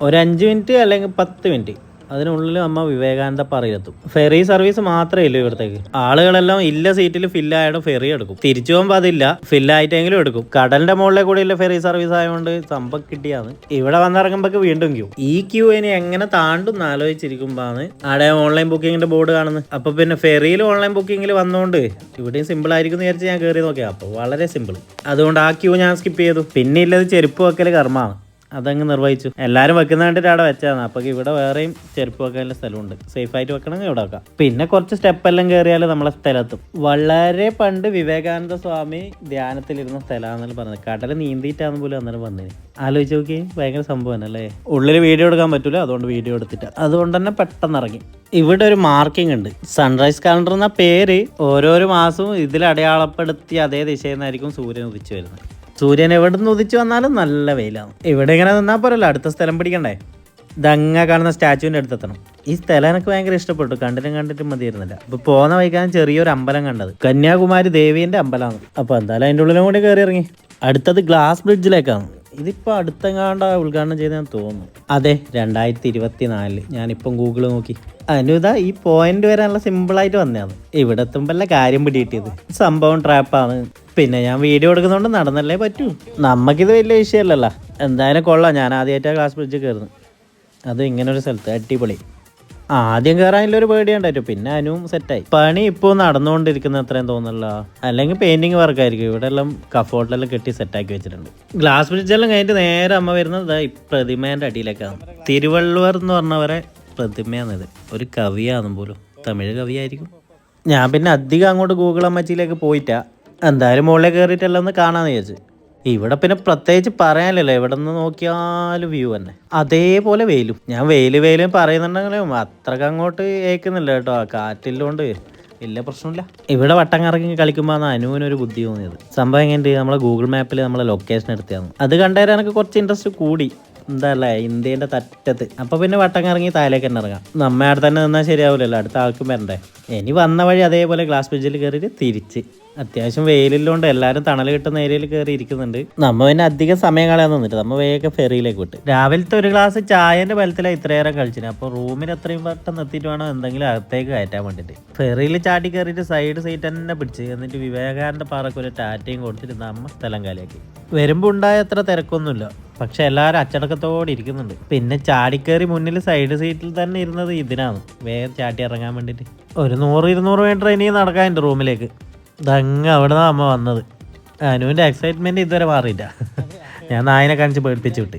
ഒരു 5 മിനിറ്റ് അല്ലെങ്കിൽ 10 മിനിറ്റ് അതിനുള്ളിൽ അമ്മ വിവേകാനന്ദ പാറയിലെത്തും. ഫെറി സർവീസ് മാത്രമേ ഇല്ലൂ ഇവിടത്തേക്ക്. ആളുകളെല്ലാം ഇല്ല സീറ്റിൽ ഫില്ലായിട്ട് ഫെറി എടുക്കും. തിരിച്ചു പോകുമ്പോൾ അതില്ല, ഫില്ലായിട്ടെങ്കിലും എടുക്കും. കടലിന്റെ മുകളിലെ കൂടെയുള്ള ഫെറി സർവീസ് ആയതുകൊണ്ട് സംഭവം കിട്ടിയാണ്. ഇവിടെ വന്നിറങ്ങുമ്പോൾ വീണ്ടും ക്യൂ. ഈ ക്യൂ ഇനി എങ്ങനെ താണ്ടും ആലോചിച്ചിരിക്കുമ്പോഴാണ് അവിടെ ഓൺലൈൻ ബുക്കിങ്ങിന്റെ ബോർഡ് കാണുന്നത്. അപ്പൊ പിന്നെ ഫെറിയിൽ ഓൺലൈൻ ബുക്കിങ്ങിൽ വന്നുകൊണ്ട് ഇവിടെയും സിമ്പിൾ ആയിരിക്കും എന്ന് വിചാരിച്ച് ഞാൻ കയറി നോക്കിയാൽ അപ്പോൾ വളരെ സിമ്പിൾ. അതുകൊണ്ട് ആ ക്യൂ ഞാൻ സ്കിപ്പ് ചെയ്തു. പിന്നെ ഇല്ലത് ചെരുപ്പ് വെക്കൽ കർമ്മമാണ്. അതങ്ങ് നിർവഹിച്ചു. എല്ലാവരും വെക്കുന്ന കണ്ടിട്ട് അവിടെ വെച്ചതാണ്. അപ്പോൾ ഇവിടെ വേറെയും ചെരുപ്പ് വെക്കാനുള്ള സ്ഥലമുണ്ട്. സേഫായിട്ട് വെക്കണമെങ്കിൽ ഇവിടെ വെക്കാം. പിന്നെ കുറച്ച് സ്റ്റെപ്പെല്ലാം കയറിയാൽ നമ്മളെ സ്ഥലത്തും. വളരെ പണ്ട് വിവേകാനന്ദ സ്വാമി ധ്യാനത്തിലിരുന്ന സ്ഥലമാണെന്ന് പറഞ്ഞത്. കടൽ നീന്തിയിട്ടാന്ന് പോലും അന്നേരം വന്നേന്. ആലോചിച്ച് നോക്കി, ഭയങ്കര സംഭവം അല്ലേ. ഉള്ളിൽ വീഡിയോ എടുക്കാൻ പറ്റൂല, അതുകൊണ്ട് വീഡിയോ എടുത്തിട്ട് അതുകൊണ്ട് തന്നെ പെട്ടെന്ന് ഇറങ്ങി. ഇവിടെ ഒരു മാർക്കിംഗ് ഉണ്ട്. സൺറൈസ് കാലണ്ടർ എന്ന പേര് ഓരോരോ മാസവും ഇതിൽ അടയാളപ്പെടുത്തി അതേ ദിശയിൽ നിന്നായിരിക്കും സൂര്യൻ ഉദിച്ചു വരുന്നത്. സൂര്യൻ എവിടെ നിന്ന് ഉദിച്ചു വന്നാലും നല്ല വെയിലാണ്. ഇവിടെ ഇങ്ങനെ നിന്നാൽ പോരല്ലോ, അടുത്ത സ്ഥലം പിടിക്കണ്ടേ. ദങ്ങ കാണുന്ന സ്റ്റാച്ചുവിൻ്റെ അടുത്തെത്തണം. ഈ സ്ഥലം എനിക്ക് ഭയങ്കര ഇഷ്ടപ്പെട്ടു. കണ്ടിട്ട് മതിയായിരുന്നില്ല. അപ്പോൾ പോകുന്ന വഴിക്കാണ് ചെറിയൊരു അമ്പലം കണ്ടത്. കന്യാകുമാരി ദേവീൻ്റെ അമ്പലമാണ്. അപ്പോൾ എന്തായാലും അതിൻ്റെ ഉള്ളിലും കൂടി കയറി ഇറങ്ങി. അടുത്തത് ഗ്ലാസ് ബ്രിഡ്ജിലേക്കാണ്. ഇതിപ്പോൾ അടുത്തെങ്ങാണ്ട ഉദ്ഘാടനം ചെയ്തെന്ന് തോന്നുന്നു. അതെ, 2024. ഞാനിപ്പം ഗൂഗിൾ നോക്കി. അനുതാ ഈ പോയിന്റ് വരാനുള്ള സിമ്പിളായിട്ട് വന്നതാണ്. ഇവിടെ എത്തുമ്പോഴല്ല കാര്യം പിടികിട്ടിയത്. സംഭവം ട്രാപ്പാണ്. പിന്നെ ഞാൻ വീഡിയോ എടുക്കുന്നതുകൊണ്ട് നടന്നല്ലേ പറ്റൂ. നമുക്കിത് വലിയ വിഷയമല്ലല്ലോ. എന്തായാലും കൊള്ളാം. ഞാൻ ആദ്യമായിട്ടാണ് ഗ്ലാസ് ബ്രിഡ്ജ് കയറുന്നത്. അത് ഇങ്ങനൊരു സ്ഥലത്ത് അടിപൊളി. ആദ്യം കയറാനുള്ളൊരു പേടിയുണ്ടായിട്ടു. പിന്നെ അനുവും സെറ്റായി. പണി ഇപ്പോൾ നടന്നുകൊണ്ടിരിക്കുന്ന അത്രയും തോന്നുന്നില്ല. അല്ലെങ്കിൽ പെയിന്റിങ് വർക്കായിരിക്കും. ഇവിടെ എല്ലാം കഫോർട്ടിലെല്ലാം കെട്ടി സെറ്റാക്കി വെച്ചിട്ടുണ്ട്. ഗ്ലാസ് ബ്രിഡ്ജെല്ലാം കഴിഞ്ഞിട്ട് നേരെ അമ്മ വരുന്നത് ഈ പ്രതിമേൻ്റെ അടിയിലേക്കാണ്. തിരുവള്ളുവർ എന്ന് പറഞ്ഞവരെ പ്രതിമയാണിത്. ഒരു കവിയാണെന്ന് പോലും. തമിഴ് കവിയായിരിക്കും. ഞാൻ പിന്നെ അധികം അങ്ങോട്ട് ഗൂഗിൾ അമ്മച്ചിയിലേക്ക് പോയിട്ടാ. എന്തായാലും മുകളിൽ കയറിയിട്ടെല്ലാം ഒന്ന് കാണാമെന്ന് വിചാരിച്ചു. ഇവിടെ പിന്നെ പ്രത്യേകിച്ച് പറയാനില്ലല്ലോ. എവിടെ നിന്ന് നോക്കിയാലും വ്യൂ തന്നെ. അതേപോലെ വെയിലും. ഞാൻ വെയിലും പറയുന്നുണ്ടെങ്കിലും അത്രക്ക് അങ്ങോട്ട് ഏൽക്കുന്നില്ല കേട്ടോ. കാറ്റില്ലോണ്ട് വലിയ പ്രശ്നമില്ല. ഇവിടെ വട്ടം കറങ്ങി കളിക്കുമ്പോൾ അനുവിനൊരു ബുദ്ധി തോന്നിയത്. സംഭവം എങ്ങനെയുണ്ട്, നമ്മളെ ഗൂഗിൾ മാപ്പിൽ നമ്മളെ ലൊക്കേഷൻ എടുത്തതാണ്. അത് കണ്ടുതരാൻ എനിക്ക് കുറച്ച് ഇൻട്രസ്റ്റ് കൂടി. എന്താ അല്ലേ, ഇന്ത്യൻ്റെ തറ്റത്ത്. അപ്പോൾ പിന്നെ വട്ടം കറങ്ങി താഴേക്ക് തന്നെ ഇറങ്ങാം. നമ്മ അവിടെ തന്നെ നിന്നാൽ ശരിയാവില്ലല്ലോ, അടുത്ത ആൾക്കും വരണ്ടേ. ഇനി വന്ന വഴി അതേപോലെ ഗ്ലാസ് ബ്രിഡ്ജിൽ കയറിയിട്ട് തിരിച്ച്. അത്യാവശ്യം വെയിലില്ലോണ്ട് എല്ലാവരും തണൽ കിട്ടുന്ന ഏരിയയിൽ കയറി ഇരിക്കുന്നുണ്ട്. നമ്മ പിന്നെ അധികം സമയം കളയാൻ നിന്നിട്ട് നമ്മ വേഗം ഫെറിയിലേക്ക് വിട്ട്. രാവിലത്തെ ഒരു ഗ്ലാസ് ചായൻ്റെ ബലത്തിലാണ് ഇത്രയേറെ കഴിച്ചിന്. അപ്പോൾ റൂമിൽ എത്രയും പെട്ടെന്ന് എത്തിയിട്ട് വേണം എന്തെങ്കിലും അകത്തേക്ക് കയറ്റാൻ വേണ്ടിയിട്ട്. ഫെറിയിൽ ചാടി കയറിയിട്ട് സൈഡ് സീറ്റ് തന്നെ പിടിച്ച് എന്നിട്ട് വിവേകാനന്ദ പാറക്ക് ഒരു ടാറ്റയും കൊടുത്തിട്ട് നമ്മ സ്ഥലം കാലിയാക്കി. വരുമ്പോൾ ഉണ്ടായ അത്ര തിരക്കൊന്നുമില്ല. പക്ഷെ എല്ലാവരും അച്ചടക്കത്തോടെ ഇരിക്കുന്നുണ്ട്. പിന്നെ ചാടിക്കേറി മുന്നിൽ സൈഡ് സീറ്റിൽ തന്നെ ഇരുന്നത് ഇതിനാണ്, വേഗം ചാട്ടി ഇറങ്ങാൻ വേണ്ടിയിട്ട്. ഒരു 100-200 മീറ്റർ ഇനി നടക്കാനുണ്ട് റൂമിലേക്ക്. ഇതങ്ങ് അവിടെ നിന്നാണ് അമ്മ വന്നത്. അനുവിൻ്റെ എക്സൈറ്റ്മെൻറ്റ് ഇതുവരെ മാറിയില്ല. ഞാൻ നായനെ കാണിച്ച് പേടിപ്പിച്ച് വിട്ട്.